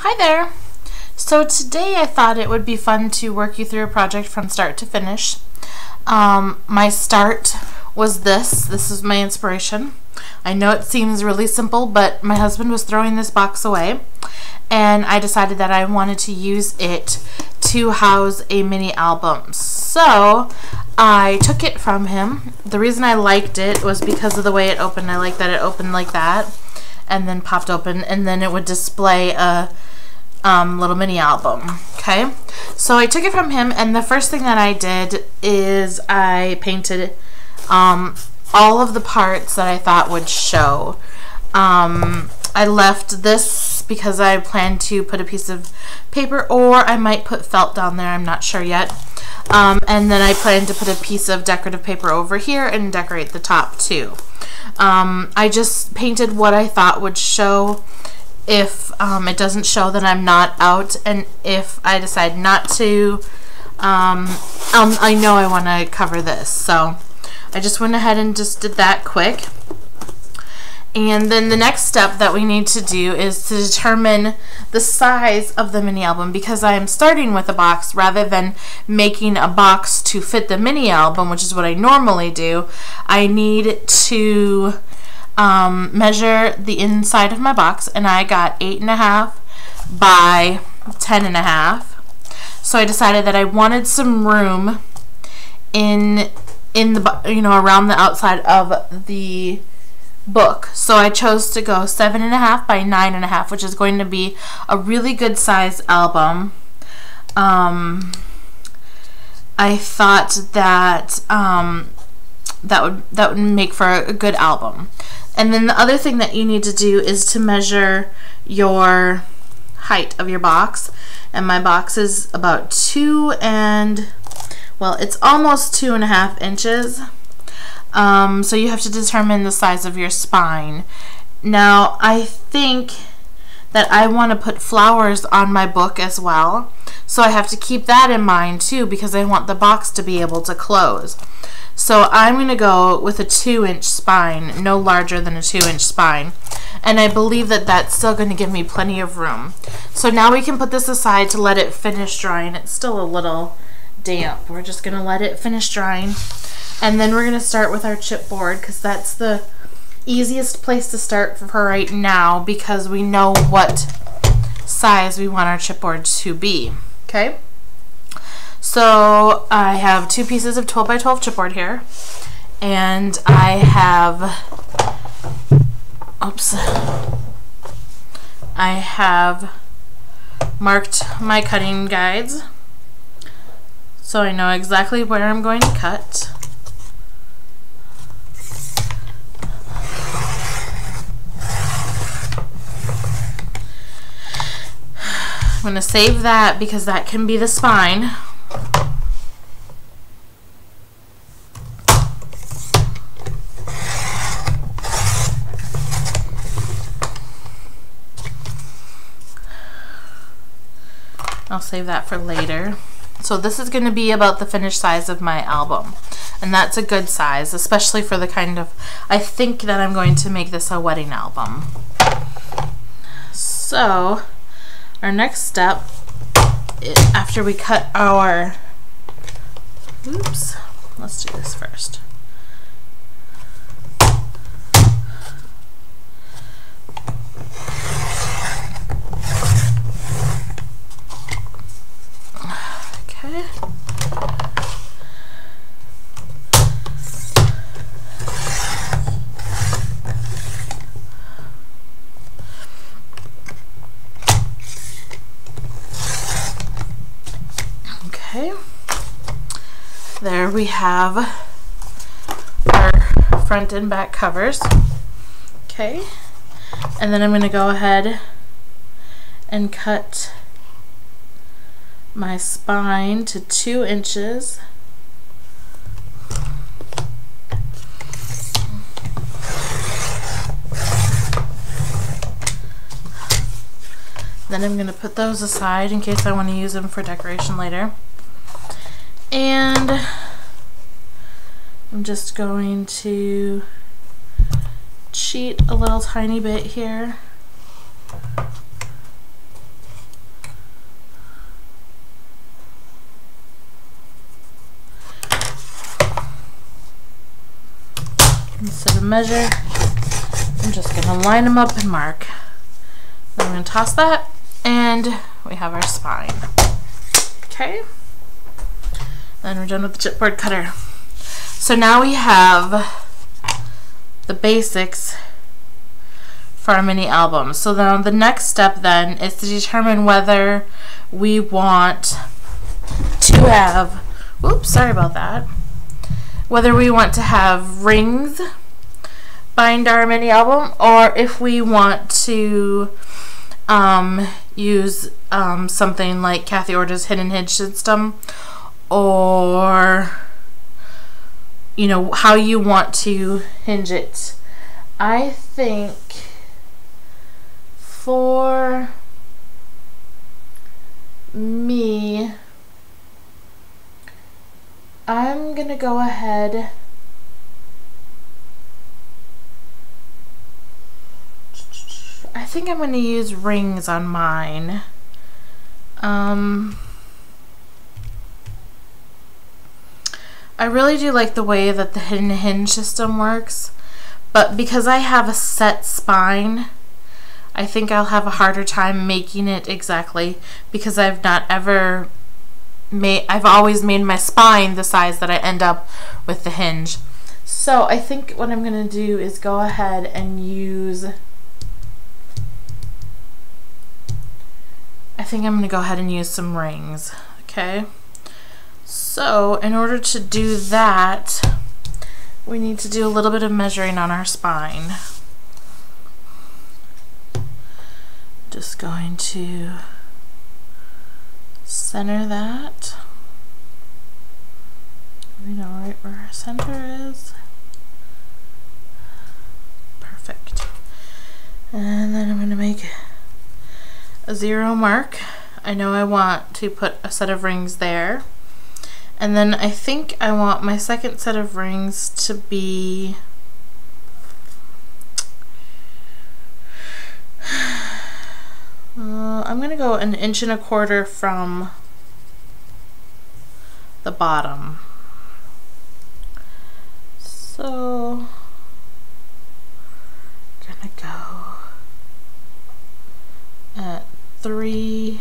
Hi there! So today I thought it would be fun to work you through a project from start to finish. My start was this. This is my inspiration. I know it seems really simple, but my husband was throwing this box away and I decided that I wanted to use it to house a mini album. So I took it from him. The reason I liked it was because of the way it opened. I like that it opened like that and then popped open, and then it would display a little mini album. Okay, so I took it from him, and the first thing that I did is I painted all of the parts that I thought would show. I left this because I planned to put a piece of paper, or I might put felt down there, I'm not sure yet. And then I plan to put a piece of decorative paper over here and decorate the top too. I just painted what I thought would show. If it doesn't show, then I'm not out, and if I decide not to, I know I want to cover this, so I just went ahead and just did that quick. And then the next step that we need to do is to determine the size of the mini album, because I am starting with a box rather than making a box to fit the mini album, which is what I normally do. I need to measure the inside of my box, and I got 8.5 by 10.5. So I decided that I wanted some room in the, around the outside of the book. So I chose to go 7.5 by 9.5, which is going to be a really good size album. I thought that that would make for a good album. And then the other thing that you need to do is to measure your height of your box. And my box is about it's almost 2.5 inches. So you have to determine the size of your spine. Now, I think that I want to put flowers on my book as well. So I have to keep that in mind too, because I want the box to be able to close. So I'm going to go with a 2-inch spine, no larger than a 2-inch spine. And I believe that that's still going to give me plenty of room. So now we can put this aside to let it finish drying. It's still a little damp. We're just going to let it finish drying. And then we're going to start with our chipboard, because that's the easiest place to start for right now, because we know what size we want our chipboard to be. Okay? So I have 2 pieces of 12 by 12 chipboard here, and I have marked my cutting guides, so I know exactly where I'm going to cut. I'm going to save that because that can be the spine. I'll save that for later. So this is going to be about the finished size of my album, and that's a good size, especially for the kind of, I think that I'm going to make this a wedding album. So our next step, after we cut our, let's do this first. Okay. Okay. There we have our front and back covers. Okay. And then I'm going to go ahead and cut my spine to 2 inches. Then I'm going to put those aside in case I want to use them for decoration later. And I'm just going to cheat a little tiny bit here. So to measure, I'm just going to line them up and mark. Then I'm going to toss that, and we have our spine. Okay. Then we're done with the chipboard cutter. So now we have the basics for our mini album. So now the next step then is to determine whether we want to have, oops, sorry about that, whether we want to have rings bind our mini album, or if we want to use something like Kathy Orta's hidden hinge system, or you know, how you want to hinge it. I think for me, I'm gonna go ahead I think I'm gonna use rings on mine. I really do like the way that the hidden hinge system works, but because I have a set spine, I think I'll have a harder time making it exactly, because I've always made my spine the size that I end up with the hinge. So I think what I'm gonna do is go ahead and use, some rings, okay? So in order to do that, we need to do a little bit of measuring on our spine. Just going to center that. We know right where our center is. Perfect. And then I'm going to make a 0 mark. I know I want to put a set of rings there. And then I think I want my second set of rings to be I'm going to go 1.25 inches from the bottom. So I'm going to go at 3.5.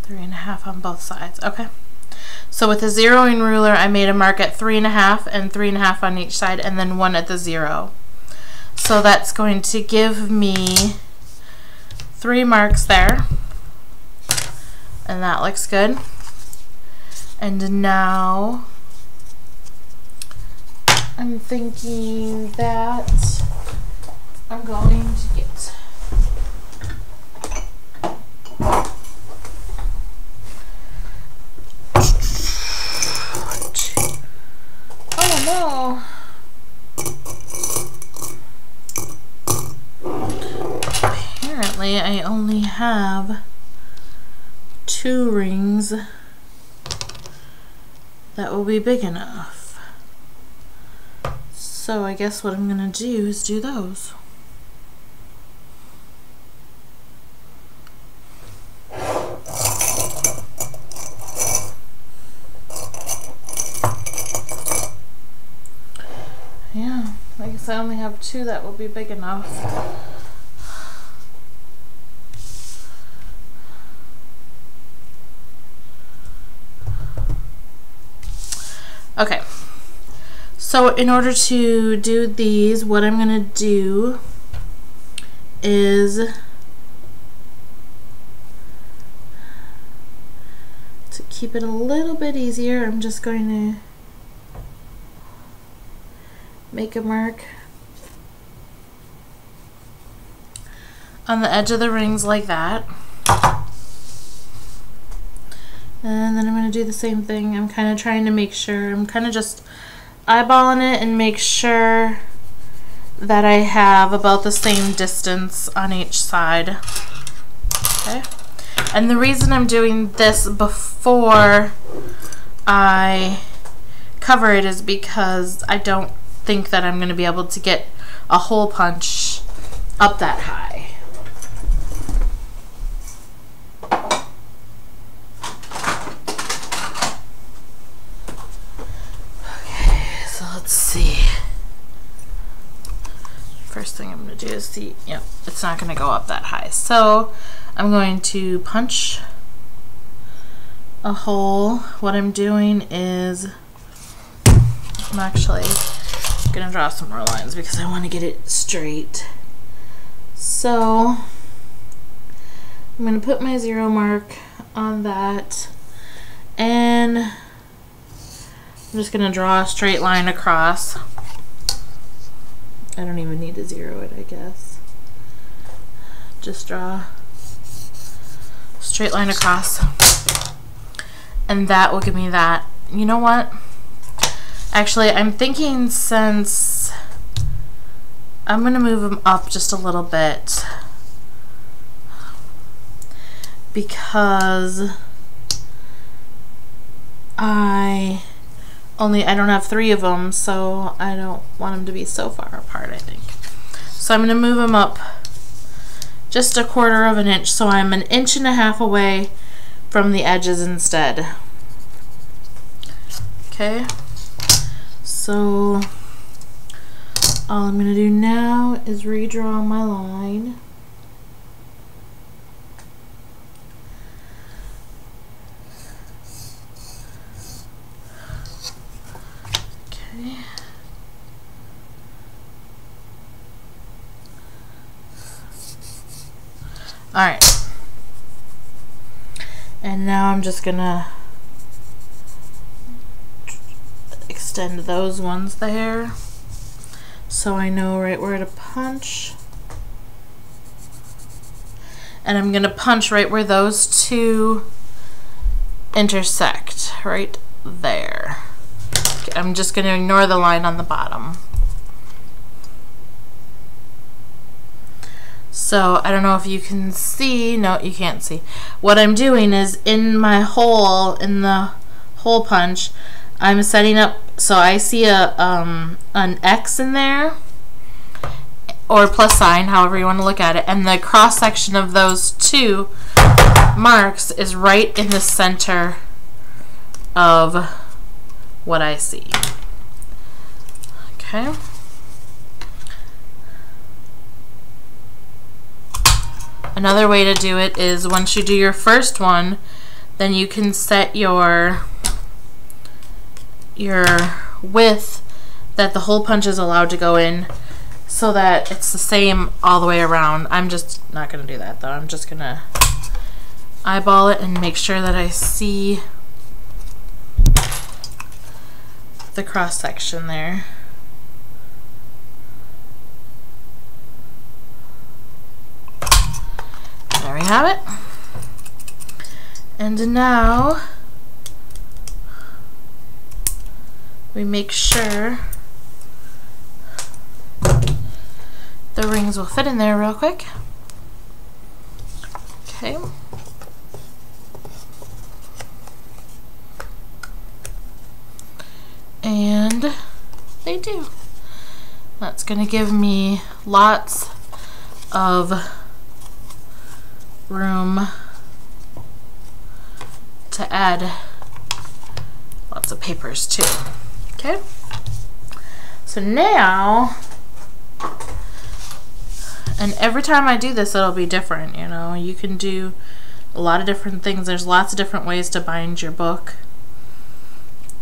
3.5 on both sides. Okay. So with a zeroing ruler, I made a mark at 3.5 and 3.5 on each side, and then 1 at the 0. So that's going to give me 3 marks there, and that looks good. And now I'm thinking that I'm going to get no. Apparently I only have 2 rings that will be big enough. So I guess what I'm gonna do is do those. Yeah, I guess I only have 2 that will be big enough. Okay, so in order to do these, what I'm going to do is to keep it a little bit easier, I'm just going to make a mark on the edge of the rings like that. And then I'm going to do the same thing. I'm kind of trying to make sure, I'm kind of just eyeballing it and make sure that I have about the same distance on each side. Okay. And the reason I'm doing this before I cover it is because I don't think that I'm going to be able to get a hole punch up that high. first thing I'm going to do is see, yep, it's not going to go up that high. So I'm going to punch a hole. What I'm doing is I'm actually going to draw some more lines because I want to get it straight. So I'm going to put my 0 mark on that, and I'm just going to draw a straight line across. I don't even need to 0 it, I guess. Just draw a straight line across, and that will give me that. You know what? Actually, I'm thinking since I'm going to move them up just a little bit because I don't have 3 of them, so I don't want them to be so far apart, I think. So I'm going to move them up just 1/4 of an inch, so I'm 1.5 inches away from the edges instead. Okay, so all I'm going to do now is redraw my line. Okay. Alright. And now I'm just going to extend those ones there so I know right where to punch. And I'm going to punch right where those 2 intersect, right there. Okay, I'm just going to ignore the line on the bottom. So I don't know if you can see. No, you can't see. What I'm doing is in my hole, in the hole punch, I'm setting up so I see an X in there, or plus sign, however you want to look at it, and the cross section of those 2 marks is right in the center of what I see. Okay. Another way to do it is once you do your first one, then you can set your width that the hole punch is allowed to go in so that it's the same all the way around. I'm just not going to do that though. I'm just going to eyeball it and make sure that I see the cross section there. There we have it. And now we make sure the rings will fit in there real quick. Okay. And they do. That's going to give me lots of room to add lots of papers too. Okay, so now, and every time I do this it'll be different, you know. You can do a lot of different things. There's lots of different ways to bind your book.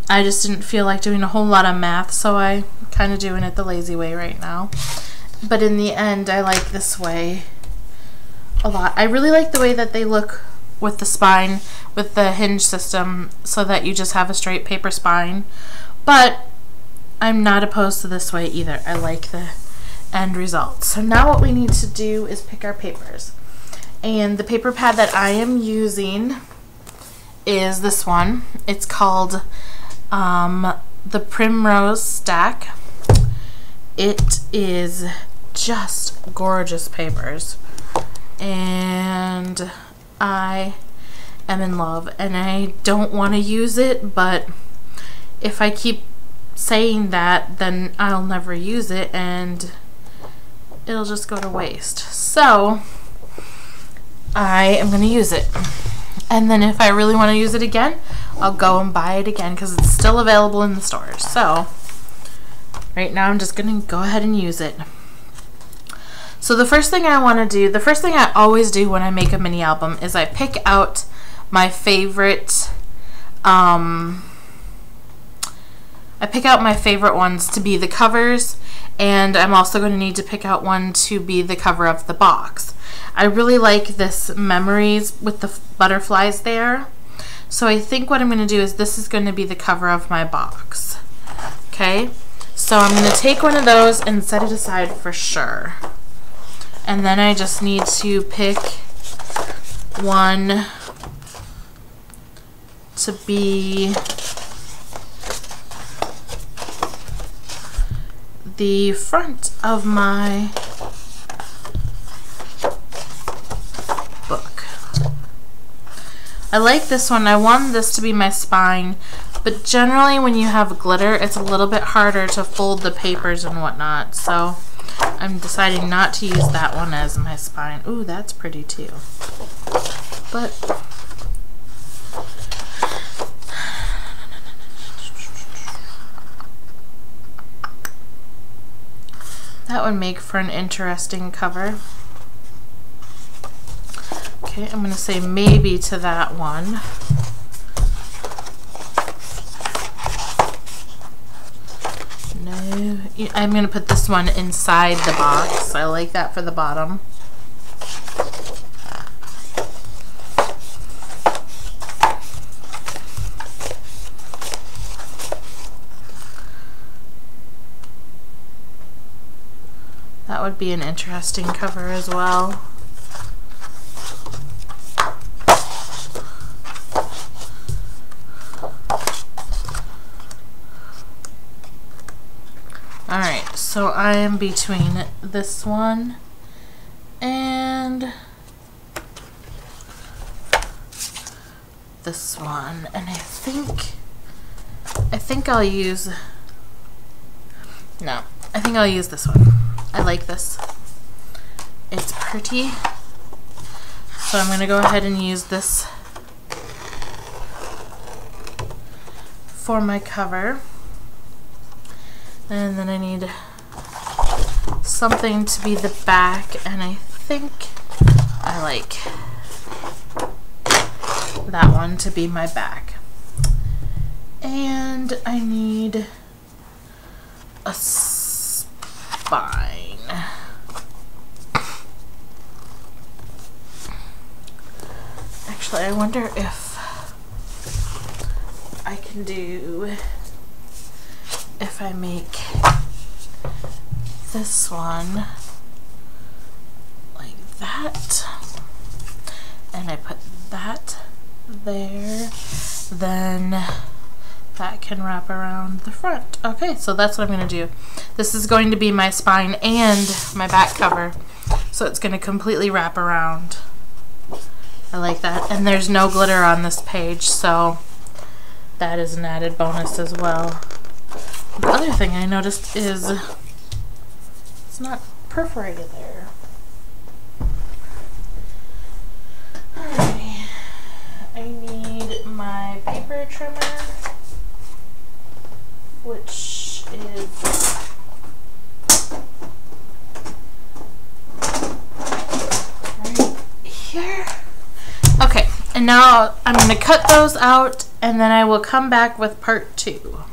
I just didn't feel like doing a whole lot of math, so I'm kind of doing it the lazy way right now. But in the end, I like this way a lot. I really like the way that they look with the spine, with the hinge system, so that you just have a straight paper spine. But I'm not opposed to this way either. I like the end result. So now what we need to do is pick our papers. And the paper pad that I am using is this one. It's called the Primrose Stack. It is just gorgeous papers. And I am in love. And I don't want to use it, but if I keep saying that, then I'll never use it and it'll just go to waste. So I am going to use it. And then if I really want to use it again, I'll go and buy it again because it's still available in the stores. So right now I'm just going to go ahead and use it. So the first thing I want to do, the first thing I always do when I make a mini album is I pick out my favorite ones to be the covers, and I'm also going to need to pick out one to be the cover of the box. I really like this memories with the butterflies there. So I think what I'm going to do is this is going to be the cover of my box. Okay, so I'm going to take one of those and set it aside for sure. And then I just need to pick one to be the front of my book. I like this one. I want this to be my spine, but generally when you have glitter, it's a little bit harder to fold the papers and whatnot, so I'm deciding not to use that one as my spine. Ooh, that's pretty too. But that would make for an interesting cover. Okay, I'm going to say maybe to that one. No, I'm going to put this one inside the box. I like that for the bottom. That would be an interesting cover as well. Alright, so I am between this one and this one, and I think I'll use, no, I think I'll use this one. I like this. It's pretty. So I'm going to go ahead and use this for my cover. And then I need something to be the back, and I think I like that one to be my back. And I need a spine. Actually, I wonder if I can do, if I make this one like that, and I put that there, then that can wrap around the front. Okay, so that's what I'm going to do. This is going to be my spine and my back cover, so it's going to completely wrap around. I like that. And there's no glitter on this page, so that is an added bonus as well. The other thing I noticed is it's not perforated there. Alrighty. I need my paper trimmer, which is right here. Okay, and now I'm going to cut those out, and then I will come back with part 2.